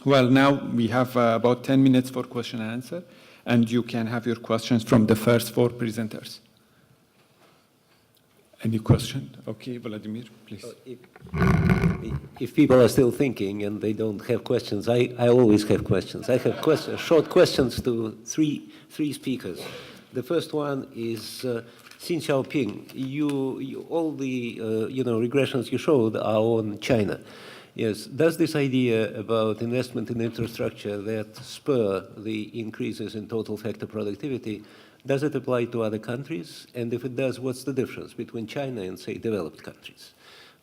Well, now we have about 10 minutes for question and answer, and you can have your questions from the first 4 presenters. Any question? Okay, Vladimir, please. If people are still thinking and they don't have questions, I always have questions. I have short questions to three speakers. The first one is Xi Jinping. All the regressions you showed are on China. Yes. Does this idea about investment in infrastructure that spur the increases in total factor productivity, does it apply to other countries? And if it does, what's the difference between China and, say, developed countries?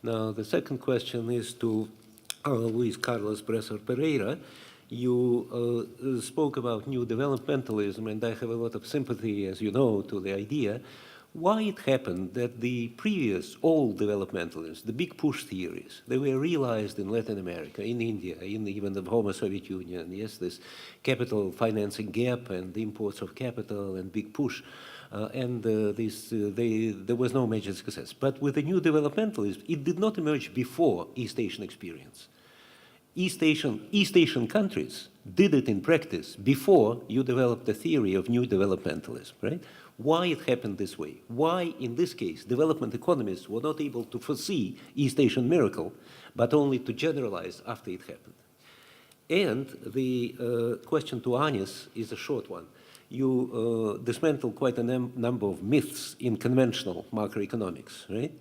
Now, the second question is to Luis Carlos Bresser Pereira. You spoke about new developmentalism, and I have a lot of sympathy, as you know, to the idea. Why it happened that the previous old developmentalists, the big push theories, they were realized in Latin America, in India, in even the former Soviet Union, yes, this capital financing gap and the imports of capital and big push, there was no major success. But with the new developmentalism, it did not emerge before East Asian experience. East Asian countries did it in practice before you developed the theory of new developmentalism, right? Why it happened this way? Why, in this case, development economists were not able to foresee East Asian miracle, but only to generalize after it happened? And the question to Anis is a short one. You dismantled quite a number of myths in conventional macroeconomics, right?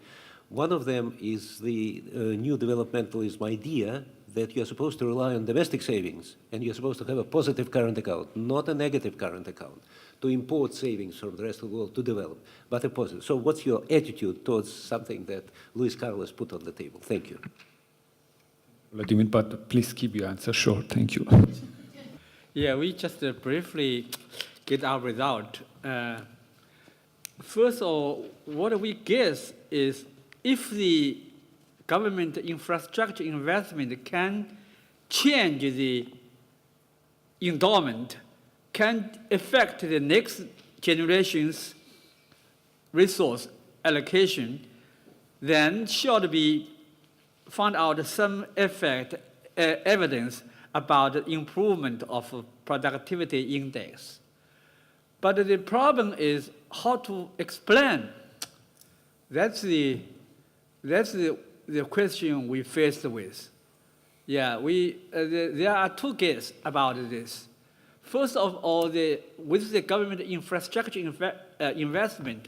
One of them is the new developmentalism idea that you're supposed to rely on domestic savings and you're supposed to have a positive current account, not a negative current account, to import savings from the rest of the world to develop, but a positive. So what's your attitude towards something that Luis Carlos put on the table? Thank you. Vladimir, but please keep your answer short. Thank you. Yeah, we just briefly get our result. First of all, what we guess is if the government infrastructure investment can change the endowment, can affect the next generation's resource allocation, then should be found out some evidence about the improvement of productivity index. But the problem is how to explain. That's the question we faced with. Yeah, there are 2 guesses about this. First of all, with the government infrastructure investment,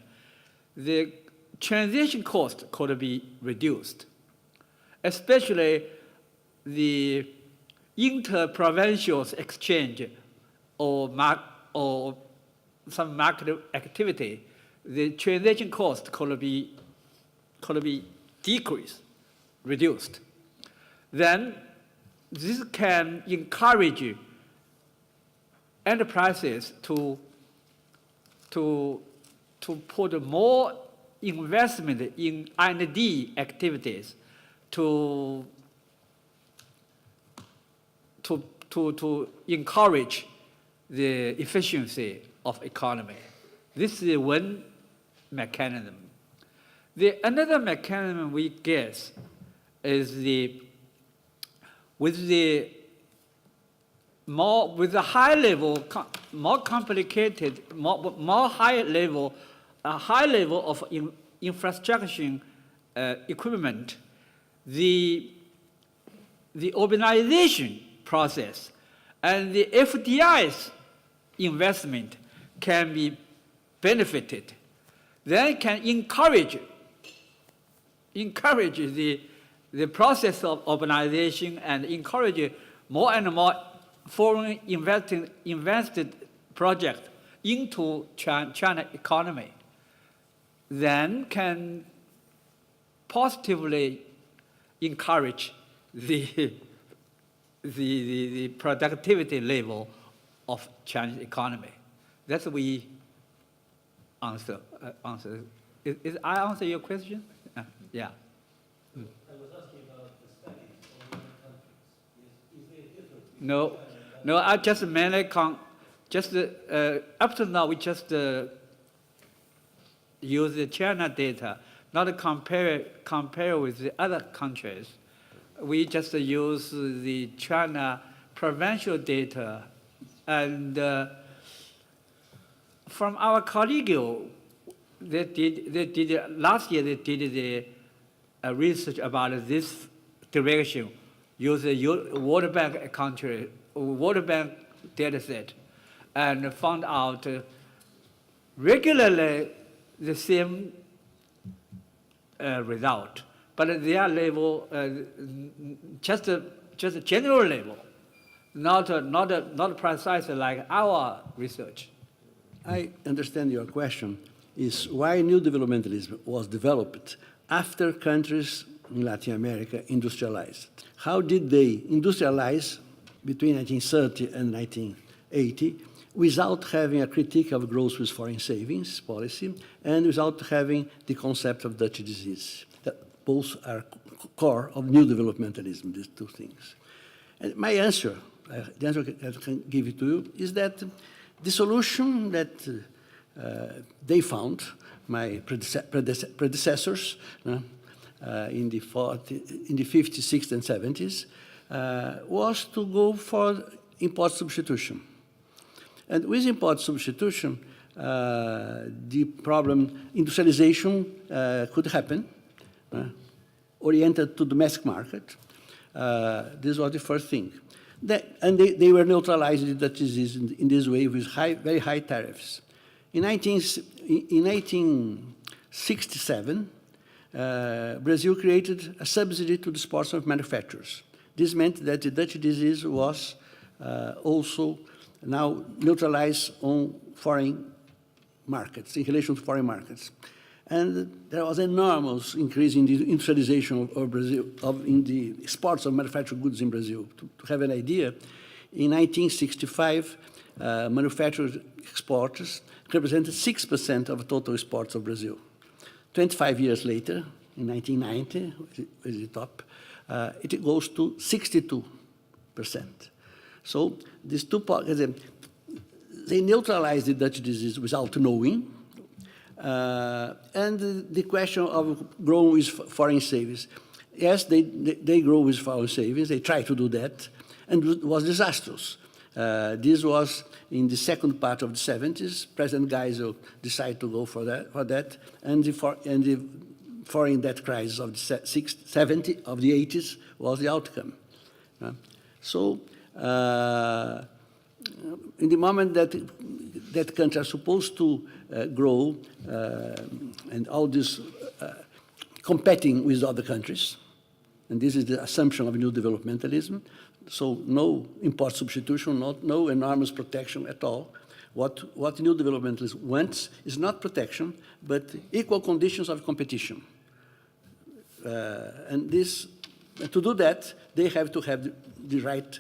the transaction cost could be reduced, especially the inter-provincial exchange or some market activity. The transaction cost could be decreased, reduced. Then this can encourage enterprises to put more investment in R&D activities to encourage the efficiency of economy. This is one mechanism. Another mechanism we guess is with the high level, more complicated, more high level of infrastructure equipment, the urbanization process and the FDI's investment can be benefited. Then can encourage the process of urbanization and encourage more and more foreign invested projects into China economy. Then can positively encourage the productivity level of Chinese economy. That's what we answer. I answer your question? Yeah. I was asking about the studies of other countries. Is there a difference? No, I just mainly up to now we just use the China data, not compare with the other countries. We just use the China provincial data, and from our colleague, last year they did the research about this direction, use the World Bank country, World Bank data set, and found out regularly the same result, but their level, just a general level, not precise like our research. I understand your question is why new developmentalism was developed after countries in Latin America industrialized. How did they industrialize between 1930 and 1980 without having a critique of growth with foreign savings policy and without having the concept of Dutch disease? That both are core of new developmentalism, these two things. And my answer, the answer I can give it to you, is that the solution that they found, my predecessors, in the 50s, 60s, and 70s, was to go for import substitution. And with import substitution, the problem, industrialization could happen, oriented to domestic market. This was the first thing. And they were neutralizing the Dutch disease in this way with very high tariffs. In 1867, Brazil created a subsidy to the exports of manufacturers. This meant that the Dutch disease was also now neutralized on foreign markets, in relation to foreign markets. And there was an enormous increase in the industrialization of Brazil, in the exports of manufactured goods in Brazil. To have an idea, in 1965, manufactured exporters represented 6% of total exports of Brazil. 25 years later, in 1990, with the top, it goes to 62%. So these two parts, they neutralized the Dutch disease without knowing. And the question of growing with foreign savings. Yes, they grow with foreign savings. They try to do that, and it was disastrous. This was in the second part of the 70s. President Geisel decided to go for that, and the foreign debt crisis of the 80s was the outcome. So, in the moment that countries are supposed to grow and all this competing with other countries, and this is the assumption of new developmentalism, so no import substitution, no enormous protection at all. What new developmentalism wants is not protection, but equal conditions of competition. And to do that, they have to have the right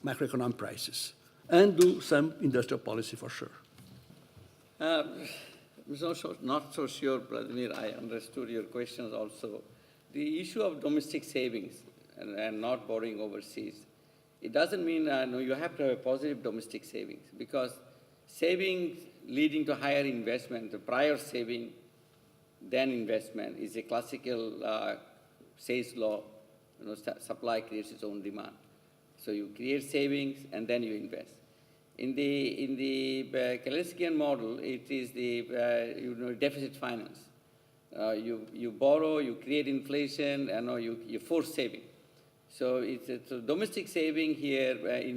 macroeconomic prices and do some industrial policy for sure. I'm not so sure, Vladimir, I understood your questions also. The issue of domestic savings and not borrowing overseas, it doesn't mean no, you have to have a positive domestic savings, because savings leading to higher investment, the prior saving then investment, is a classical Say's law. Supply creates its own demand. So you create savings and then you invest. In the Keynesian model, it is the deficit finance. You borrow, you create inflation, and you force saving. So it's a domestic saving here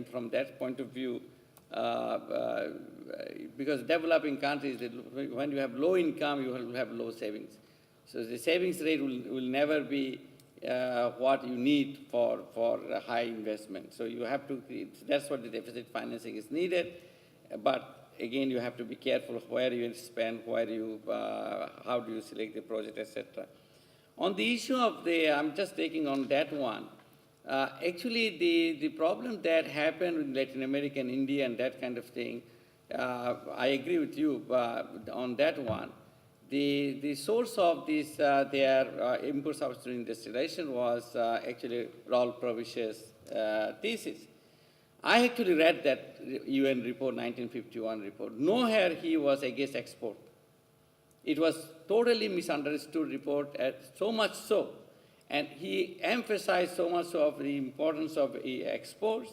from that point of view, because developing countries, when you have low income, you will have low savings. So the savings rate will never be what you need for high investment. So you have to, that's what the deficit financing is needed. But again, you have to be careful where you spend, how do you select the project, etc. On the issue of I'm just taking on that one. Actually, the problem that happened in Latin America and India and that kind of thing, I agree with you on that one. The source of this, their import substitute industrialization was actually Raul Provicia's thesis. I actually read that UN report, 1951 report. Nowhere he was against export. It was totally misunderstood report, so much so. And he emphasized so much of the importance of exports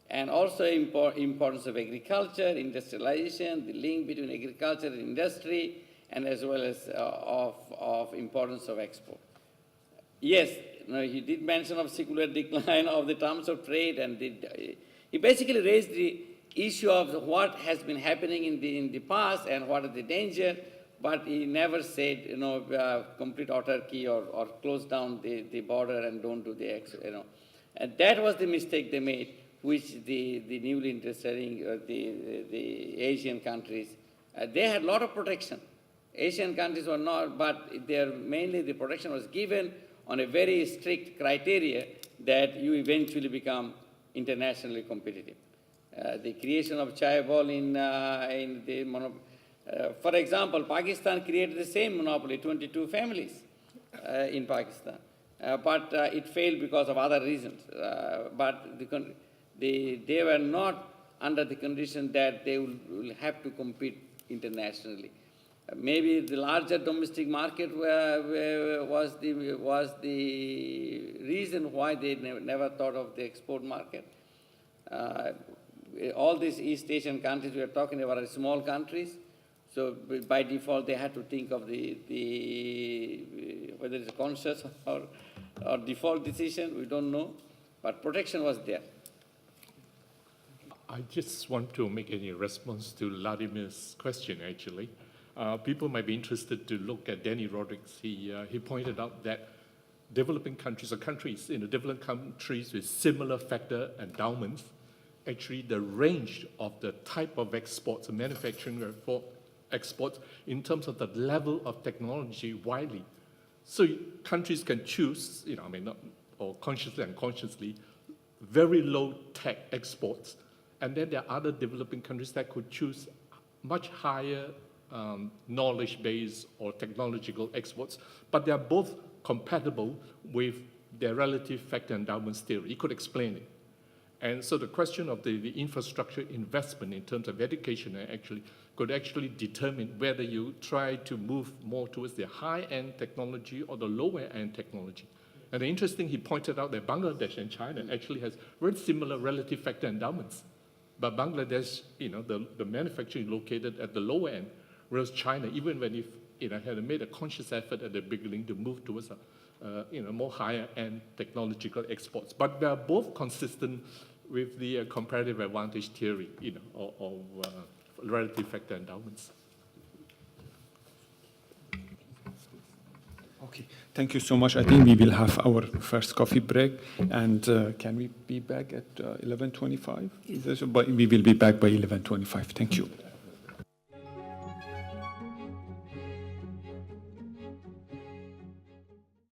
and also importance of agriculture, industrialization, the link between agriculture and industry, and as well as of importance of export. Yes, he did mention of secular decline of the terms of trade, and he basically raised the issue of what has been happening in the past and what are the danger, but he never said, complete autarky or close down the border and don't do the, And that was the mistake they made, which the newly interesting, the Asian countries, they had a lot of protection. Asian countries were not, but mainly the protection was given on a very strict criteria that you eventually become internationally competitive. The creation of chaebol for example, Pakistan created the same monopoly, 22 families in Pakistan. But it failed because of other reasons. But they were not under the condition that they will have to compete internationally. Maybe the larger domestic market was the reason why they never thought of the export market. All these East Asian countries we are talking about are small countries, so by default they had to think of whether it's a conscious or default decision, we don't know, but protection was there. I just want to make a response to Vladimir's question, actually. People might be interested to look at Danny Rodriguez. He pointed out that developing countries or countries in the developed countries with similar factor endowments, actually the range of the type of exports, manufacturing exports, in terms of the level of technology widely. So countries can choose, or consciously and unconsciously, very low tech exports. And then there are other developing countries that could choose much higher knowledge base or technological exports, but they are both compatible with their relative factor endowments theory. It could explain it. And so the question of the infrastructure investment in terms of education could actually determine whether you try to move more towards the high-end technology or the lower-end technology. And interesting, he pointed out that Bangladesh and China actually has very similar relative factor endowments. But Bangladesh, the manufacturing located at the lower end, whereas China, even when it had made a conscious effort at the beginning to move towards more higher-end technological exports. But they are both consistent with the comparative advantage theory, of relative factor endowments. Okay, thank you so much. I think we will have our first coffee break, and can we be back at 11:25? But we will be back by 11:25. Thank you.